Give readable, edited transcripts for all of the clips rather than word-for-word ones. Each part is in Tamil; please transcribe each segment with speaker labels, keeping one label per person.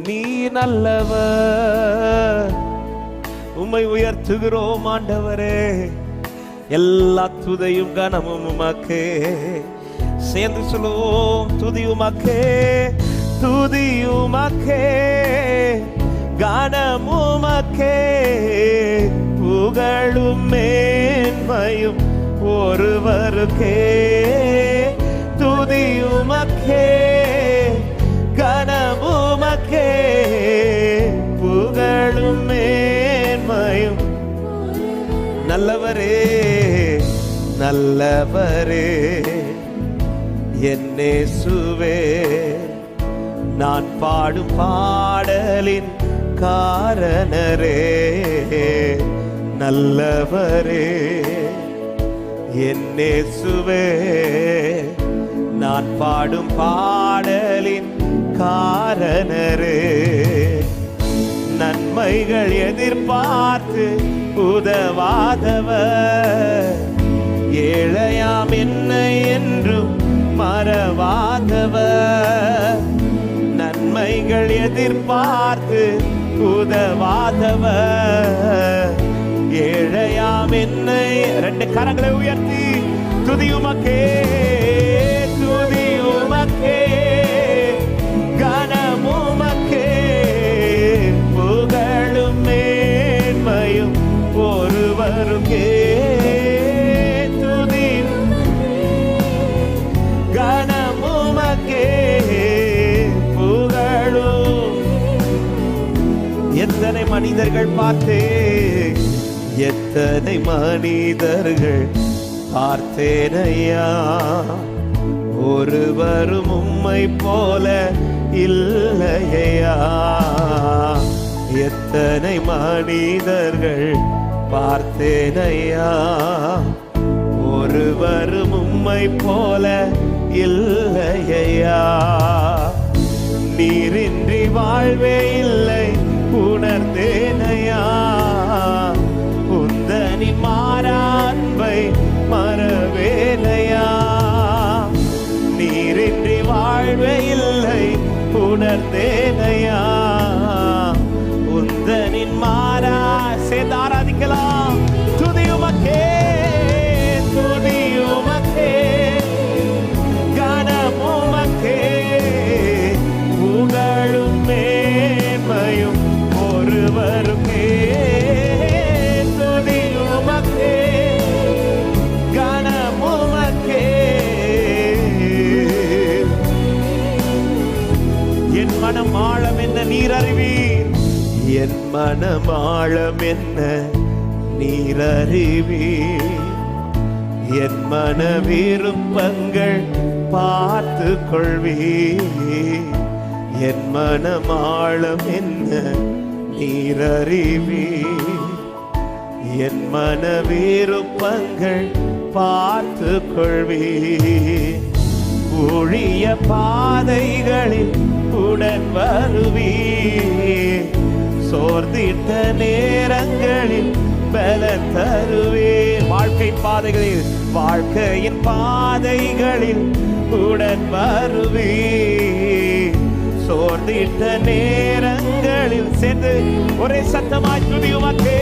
Speaker 1: நீ நல்லவர். உம்மை உயர்த்துகிறோம் ஆண்டவரே. எல்லா துதியும் கனமும் உமக்கே. சேர்ந்து சொல்லுவோம், துதி உமக்கே, துதி உமக்கே, கனம் உமக்கே, புகழும் மேன்மையும் ஒருவருக்கே. துதி உமக்கே, கனம் உமக்கே, புகழும் மேன்மையும். நல்லவரே நல்லவரே என் இயேசுவே, நான் பாடும் பாடலின் காரணரே. நல்லவரே என் இயேசுவே, நான் பாடும் பாடலின் காரணரே. நன்மைகள் எதிர்பார்த்து உதவாதவர், ஏழையாம் என்னை என்றும் மறவாதவர். நன்மைகள் எதிர்பார்த்து உதவாதவர், ஏழையாம் என்னை. ரெண்டு கரங்களை உயர்த்தி துதி உமக்கே, துதி உமக்கே, கனம் உமக்கே, புகழும் மேன்மையும் ஒருவருக்கே. துதி கனம் உமக்கே, புகழும். எத்தனை மனிதர்கள் பார்த்தே, எத்தனை மனிதர்கள் பார்த்தேனையா, ஒருவரும் உம்மை போல இல்லையா. எத்தனை மனிதர்கள் பார்த்தேனையா, ஒருவரும் உம்மை போல இல்லையா. நீரின்றி வாழ்வே இல்லை உணர்ந்தேனையா, உந்தனின் மாறா அன்பை மறவேனையா. நீரின்றி வாழ்வே இல்லை உணர்ந்தேனையா, உந்தனின் மாறா. சேர்ந்து ஆராதிக்கலாம். துதி உமக்கே, துதி உமக்கே, கனம் உமக்கே, புகழும் மேன்மையும் ஒருவருக்கே. துதி உமக்கே, கனம் உமக்கே. என் மனம் ஆழம் என்ன நீர் அறிவீர், என் மனம் ஆழம் என்ன நீர் அறிவீர். என் மன விருப்பங்கள் பார்த்து கொள்வீர், என் மனம் ஆழம் என்ன நீர் அறிவீர். என் மன விருப்பங்கள் பார்த்து கொள்வீர். ஊழிய பாதைகளில் உடன் வருவீர், சோர்ந்திட்ட நேரங்களில் பல தருவீர். வாழ்க்கை பாதைகளில், வாழ்க்கையின் பாதைகளில் உடன் வருவீர், சோர்ந்திட்ட நேரங்களில். சேர்ந்து ஒரே சத்தமாய் துதி உமக்கே,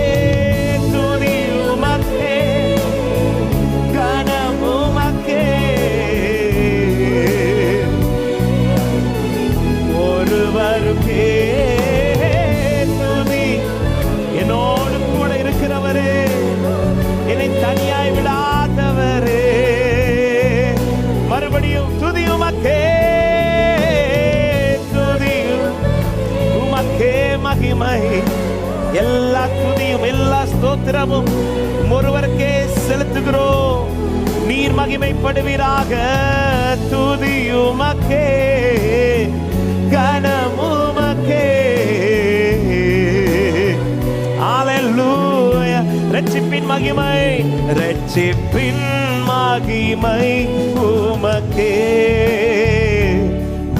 Speaker 1: துதி உமக்கே, கனம் உமக்கே, ஒருவருக்கே. துதி. என்னோடு கூட இருக்கிறவரே, என்னை தனியாய் விடாதவரே. மறுபடியும் துதி உமக்கே, துதி உமக்கே, மகிமை. எல்லா துதியும் எல்லா ஸ்தோத்திரமும் ஒருவருக்கே செலுத்துகிறோம். நீர் மகிமைப்படுவீராக. துதி உமக்கே, கனம் உமக்கே. ஹல்லேலூயா. ரட்சிப்பின் மகிமை, ரட்சிப்பின் மகிமை உமக்கே.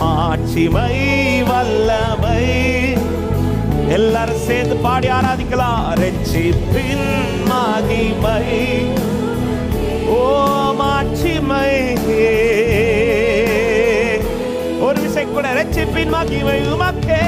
Speaker 1: மாட்சிமை வல்லமை. எல்லாரும் சேர்ந்து பாடி ஆராதிக்கலாம். ரட்சிப்பின் மகிமை, ஓ மாட்சிமை. ஒரு விசை கூட ரட்சிப்பின் மகிமை உமக்கே.